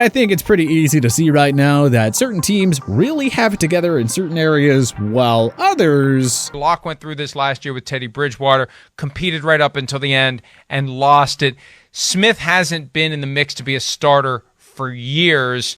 I think it's pretty easy to see right now that certain teams really have it together in certain areas, while others... Locke went through this last year with Teddy Bridgewater, competed right up until the end, and lost it. Smith hasn't been in the mix to be a starter for years.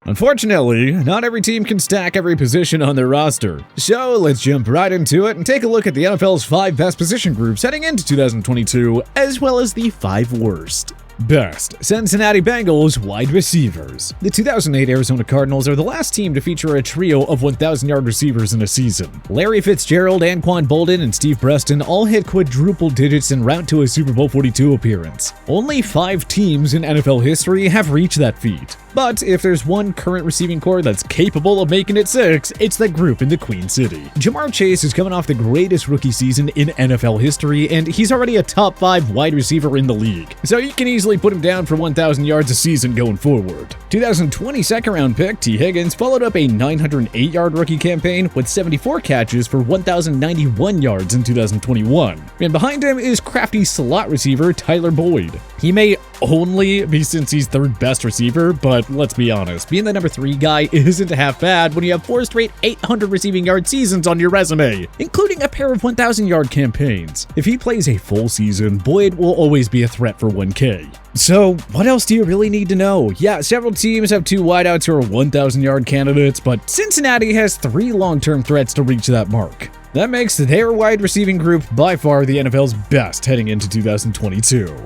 Unfortunately, not every team can stack every position on their roster. So let's jump right into it and take a look at the NFL's 5 best position groups heading into 2022, as well as the 5 worst. Best Cincinnati Bengals wide receivers. The 2008 Arizona Cardinals are the last team to feature a trio of 1,000-yard receivers in a season. Larry Fitzgerald, Anquan Bolden, and Steve Preston all hit quadruple digits en route to a Super Bowl 42 appearance. Only 5 teams in NFL history have reached that feat. But if there's one current receiving core that's capable of making it 6, it's that group in the Queen City. Jamar Chase is coming off the greatest rookie season in NFL history, and he's already a top 5 wide receiver in the league. So you can easily put him down for 1,000 yards a season going forward. 2020 second-round pick T. Higgins followed up a 908-yard rookie campaign with 74 catches for 1,091 yards in 2021. And behind him is crafty slot receiver Tyler Boyd. He may only be Cincy's 3rd best receiver, but let's be honest, being the number 3 guy isn't half bad when you have 4 straight 800 receiving yard seasons on your resume, including a pair of 1,000-yard campaigns. If he plays a full season, Boyd will always be a threat for 1K. So, what else do you really need to know? Yeah, several teams have 2 wideouts who are 1,000-yard candidates, but Cincinnati has 3 long-term threats to reach that mark. That makes their wide receiving group by far the NFL's best heading into 2022.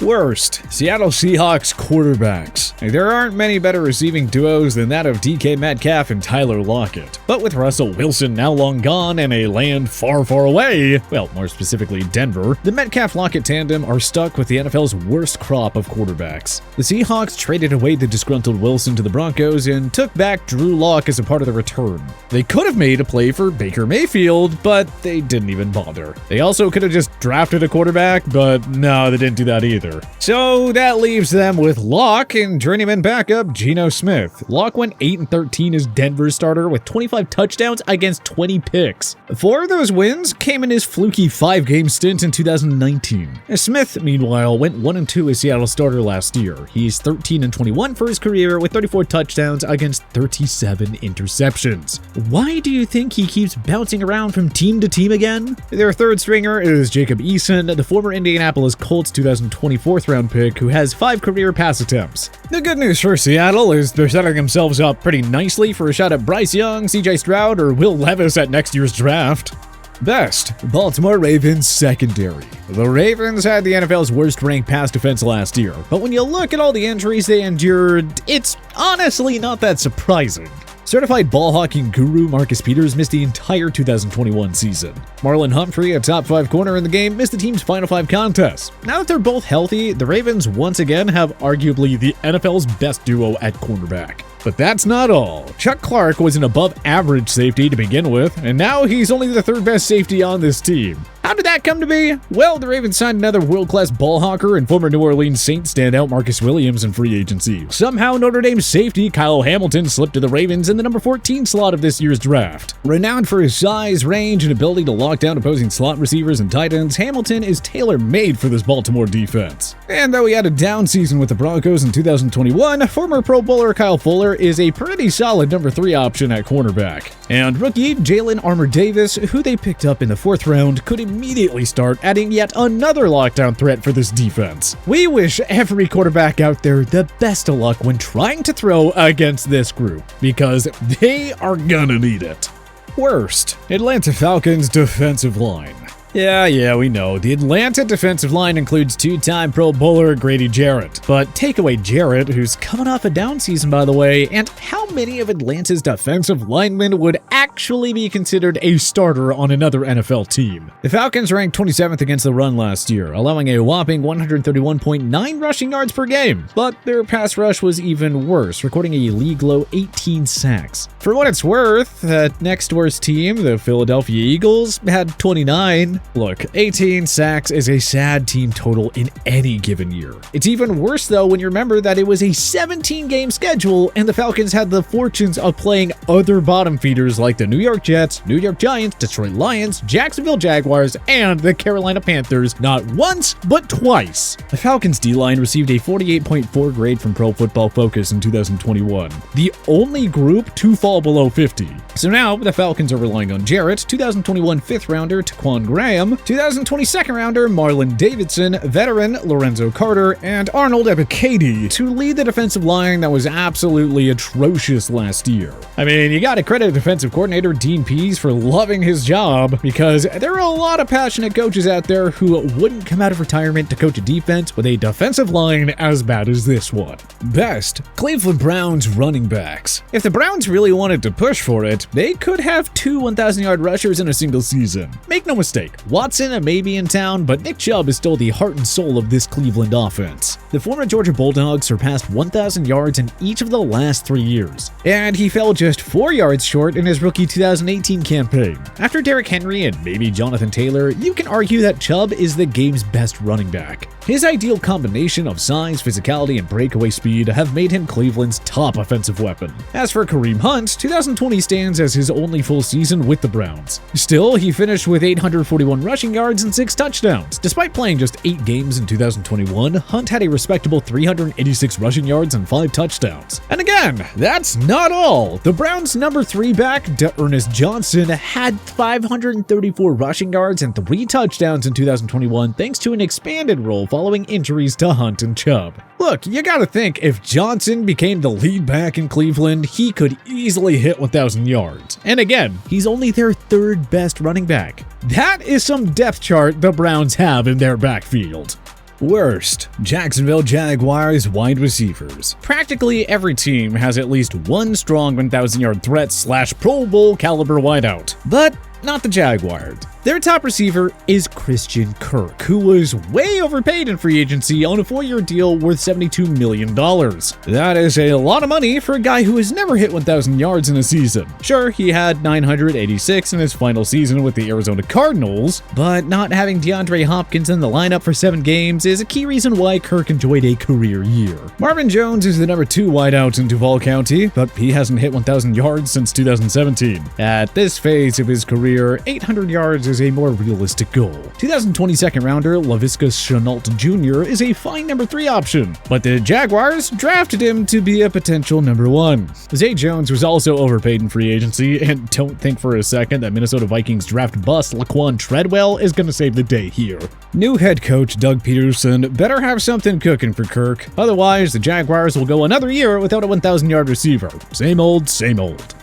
Worst, Seattle Seahawks quarterbacks. There aren't many better receiving duos than that of DK Metcalf and Tyler Lockett. But with Russell Wilson now long gone and a land far, far away, well, more specifically Denver, the Metcalf-Lockett tandem are stuck with the NFL's worst crop of quarterbacks. The Seahawks traded away the disgruntled Wilson to the Broncos and took back Drew Lock as a part of the return. They could have made a play for Baker Mayfield, but they didn't even bother. They also could have just drafted a quarterback, but no, they didn't do that either. So that leaves them with Locke and journeyman backup Geno Smith. Locke went 8-13 as Denver's starter with 25 touchdowns against 20 picks. 4 of those wins came in his fluky 5-game stint in 2019. Smith, meanwhile, went 1-2 as Seattle's starter last year. He's 13-21 for his career with 34 touchdowns against 37 interceptions. Why do you think he keeps bouncing around from team to team again? Their 3rd stringer is Jacob Eason, the former Indianapolis Colts 2020 4th-round pick who has 5 career pass attempts. The good news for Seattle is they're setting themselves up pretty nicely for a shot at Bryce Young, CJ Stroud, or Will Levis at next year's draft. Best, Baltimore Ravens secondary. The Ravens had the NFL's worst-ranked pass defense last year, but when you look at all the injuries they endured, it's honestly not that surprising. Certified ball-hawking guru Marcus Peters missed the entire 2021 season. Marlon Humphrey, a top 5 corner in the game, missed the team's final 5 contests. Now that they're both healthy, the Ravens once again have arguably the NFL's best duo at cornerback. But that's not all. Chuck Clark was an above-average safety to begin with, and now he's only the 3rd best safety on this team. How did that come to be? Well, the Ravens signed another world-class ball hawker and former New Orleans Saints standout Marcus Williams in free agency. Somehow, Notre Dame safety Kyle Hamilton slipped to the Ravens in the number 14 slot of this year's draft. Renowned for his size, range, and ability to lock down opposing slot receivers and tight ends, Hamilton is tailor-made for this Baltimore defense. And though he had a down season with the Broncos in 2021, former Pro Bowler Kyle Fuller is a pretty solid number 3 option at cornerback. And rookie Jalen Armour-Davis, who they picked up in the 4th round, could immediately start adding yet another lockdown threat for this defense. We wish every quarterback out there the best of luck when trying to throw against this group, because they are gonna need it. Worst, Atlanta Falcons defensive line. Yeah, we know. The Atlanta defensive line includes 2-time Pro Bowler Grady Jarrett. But take away Jarrett, who's coming off a down season, by the way, and how many of Atlanta's defensive linemen would actually be considered a starter on another NFL team? The Falcons ranked 27th against the run last year, allowing a whopping 131.9 rushing yards per game. But their pass rush was even worse, recording a league-low 18 sacks. For what it's worth, that next worst team, the Philadelphia Eagles, had 29. Look, 18 sacks is a sad team total in any given year. It's even worse though when you remember that it was a 17-game schedule and the Falcons had the fortunes of playing other bottom feeders like the New York Jets, New York Giants, Detroit Lions, Jacksonville Jaguars, and the Carolina Panthers not once, but twice. The Falcons D-line received a 48.4 grade from Pro Football Focus in 2021, the only group to fall below 50. So now the Falcons are relying on Jarrett, 2021 5th rounder Taquan Graham, 2020 2nd rounder Marlon Davidson, veteran Lorenzo Carter, and Arnold Ebiketie to lead the defensive line that was absolutely atrocious last year. I mean, you gotta credit defensive coordinator Dean Pease for loving his job, because there are a lot of passionate coaches out there who wouldn't come out of retirement to coach a defense with a defensive line as bad as this one. Best, Cleveland Browns running backs. If the Browns really wanted to push for it, they could have 2 1,000-yard rushers in a single season. Make no mistake, Watson may be in town, but Nick Chubb is still the heart and soul of this Cleveland offense. The former Georgia Bulldog surpassed 1,000 yards in each of the last 3 years, and he fell just 4 yards short in his rookie 2018 campaign. After Derrick Henry and maybe Jonathan Taylor, you can argue that Chubb is the game's best running back. His ideal combination of size, physicality, and breakaway speed have made him Cleveland's top offensive weapon. As for Kareem Hunt, 2020 stands as his only full season with the Browns. Still, he finished with 841 rushing yards and 6 touchdowns. Despite playing just 8 games in 2021, Hunt had a respectable 386 rushing yards and 5 touchdowns. And again, that's not all. The Browns' number 3 back, D'Ernest Johnson, had 534 rushing yards and 3 touchdowns in 2021 thanks to an expanded role following injuries to Hunt and Chubb. Look, you gotta think, if Johnson became the lead back in Cleveland, he could easily hit 1,000 yards. And again, he's only their 3rd best running back. That is some depth chart the Browns have in their backfield. Worst, Jacksonville Jaguars wide receivers. Practically every team has at least one strong 1,000-yard threat / Pro Bowl caliber wideout, but not the Jaguars. Their top receiver is Christian Kirk, who was way overpaid in free agency on a 4-year deal worth $72 million. That is a lot of money for a guy who has never hit 1,000 yards in a season. Sure, he had 986 in his final season with the Arizona Cardinals, but not having DeAndre Hopkins in the lineup for 7 games is a key reason why Kirk enjoyed a career year. Marvin Jones is the number 2 wideout in Duval County, but he hasn't hit 1,000 yards since 2017. At this phase of his career, 800 yards is a more realistic goal. 2020 2nd rounder Laviska Shenault Jr. is a fine number 3 option, but the Jaguars drafted him to be a potential number 1. Zay Jones was also overpaid in free agency, and don't think for a second that Minnesota Vikings draft bust Laquan Treadwell is going to save the day here. New head coach Doug Peterson better have something cooking for Kirk, otherwise the Jaguars will go another year without a 1,000-yard receiver. Same old, same old.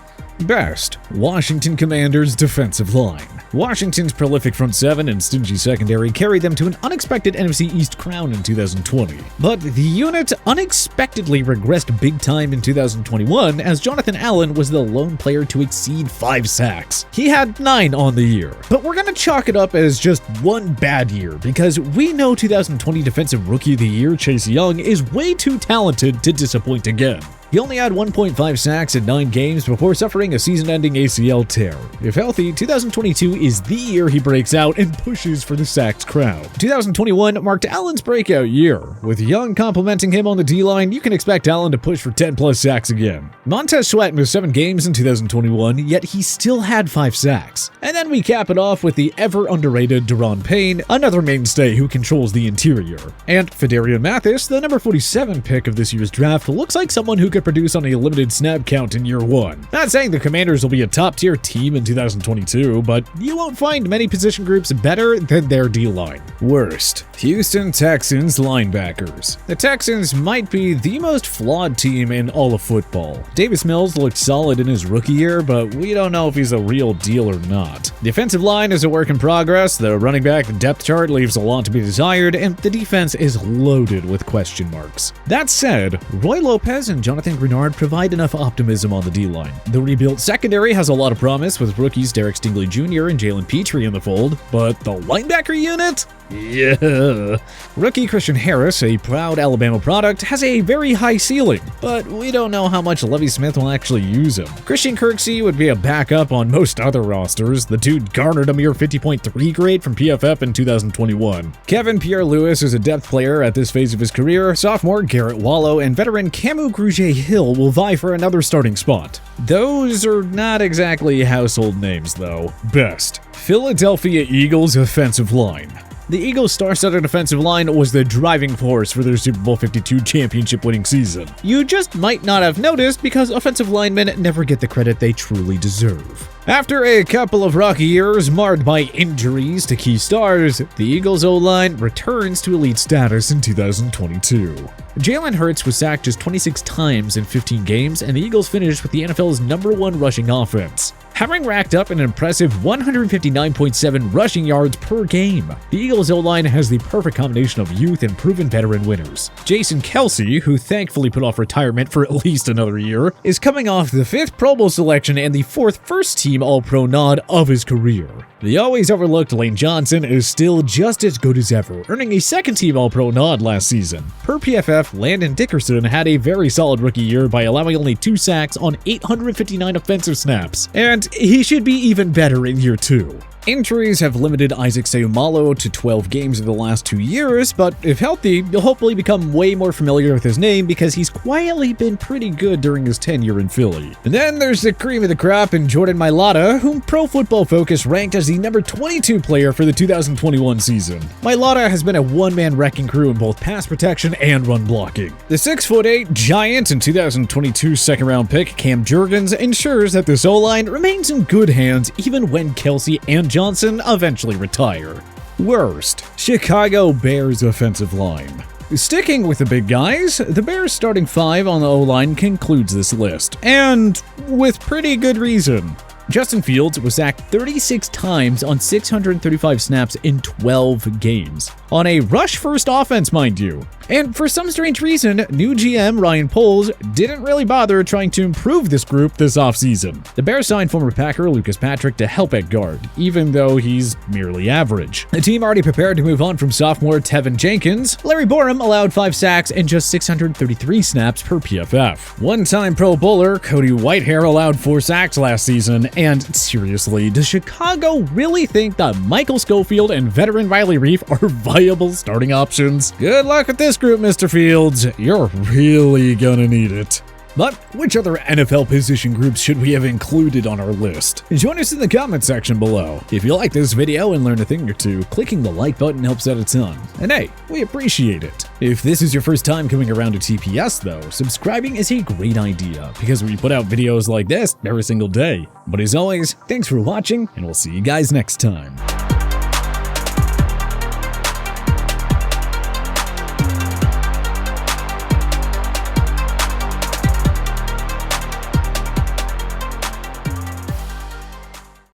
Best, Washington Commanders defensive line. Washington's prolific front 7 and stingy secondary carried them to an unexpected NFC East crown in 2020. But the unit unexpectedly regressed big time in 2021 as Jonathan Allen was the lone player to exceed 5 sacks. He had 9 on the year. But we're gonna chalk it up as just one bad year because we know 2020 Defensive Rookie of the Year Chase Young is way too talented to disappoint again. He only had 1.5 sacks in 9 games before suffering a season-ending ACL tear. If healthy, 2022 is the year he breaks out and pushes for the sacked crown. 2021 marked Allen's breakout year. With Young complimenting him on the D-line, you can expect Allen to push for 10+ sacks again. Montez Sweat missed 7 games in 2021, yet he still had 5 sacks. And then we cap it off with the ever-underrated Daron Payne, another mainstay who controls the interior. And Fedarian Mathis, the number 47 pick of this year's draft, looks like someone who could produce on a limited snap count in year 1. Not saying the Commanders will be a top-tier team in 2022, but you won't find many position groups better than their D-line. Worst, Houston Texans linebackers. The Texans might be the most flawed team in all of football. Davis Mills looked solid in his rookie year, but we don't know if he's a real deal or not. The offensive line is a work in progress, the running back depth chart leaves a lot to be desired, and the defense is loaded with question marks. That said, Roy Lopez and Jonathan Grenard provide enough optimism on the D-line. The rebuilt secondary has a lot of promise with rookies Derek Stingley Jr. and Jalen Petrie in the fold, but the linebacker unit? Yeah. Rookie Christian Harris, a proud Alabama product, has a very high ceiling, but we don't know how much Lovie Smith will actually use him. Christian Kirksey would be a backup on most other rosters. The dude garnered a mere 50.3 grade from PFF in 2021. Kevin Pierre-Louis is a depth player at this phase of his career. Sophomore Garrett Wallow and veteran Camu Grugier-Hill will vie for another starting spot. Those are not exactly household names, though. Best. Philadelphia Eagles offensive line. The Eagles' star-studded offensive line was the driving force for their Super Bowl 52 championship-winning season. You just might not have noticed because offensive linemen never get the credit they truly deserve. After a couple of rocky years marred by injuries to key stars, the Eagles' O-line returns to elite status in 2022. Jalen Hurts was sacked just 26 times in 15 games, and the Eagles finished with the NFL's #1 rushing offense, having racked up an impressive 159.7 rushing yards per game. The Eagles' O-line has the perfect combination of youth and proven veteran winners. Jason Kelce, who thankfully put off retirement for at least another year, is coming off the 5th Pro Bowl selection and the 4th first-team All-Pro nod of his career. The always overlooked Lane Johnson is still just as good as ever, earning a second-team All-Pro nod last season. Per PFF, Landon Dickerson had a very solid rookie year by allowing only 2 sacks on 859 offensive snaps, and he should be even better in year 2. Injuries have limited Isaac Seumalo to 12 games in the last 2 years, but if healthy, you'll hopefully become way more familiar with his name because he's quietly been pretty good during his tenure in Philly. And then there's the cream of the crop in Jordan Mailata, whom Pro Football Focus ranked as the number 22 player for the 2021 season. Mailata has been a one-man wrecking crew in both pass protection and run blocking. The 6'8" giant and 2022 second-round pick Cam Jurgens ensures that this O-line remains in good hands even when Kelce and Johnson eventually retire. Worst. Chicago Bears offensive line. Sticking with the big guys, the Bears' starting 5 on the O-line concludes this list, and with pretty good reason. Justin Fields was sacked 36 times on 635 snaps in 12 games. On a rush-first offense, mind you. And for some strange reason, new GM Ryan Poles didn't really bother trying to improve this group this offseason. The Bears signed former Packer Lucas Patrick to help at guard, even though he's merely average. The team already prepared to move on from sophomore Tevin Jenkins. Larry Borum allowed 5 sacks and just 633 snaps per PFF. One-time Pro Bowler Cody Whitehair allowed 4 sacks last season, and seriously, does Chicago really think that Michael Schofield and veteran Riley Reif are viable starting options? Good luck with this group, Mr. Fields. You're really gonna need it. But which other NFL position groups should we have included on our list? Join us in the comment section below. If you like this video and learned a thing or two, clicking the like button helps out a ton. And hey, we appreciate it. If this is your first time coming around to TPS though, subscribing is a great idea because we put out videos like this every single day. But as always, thanks for watching and we'll see you guys next time.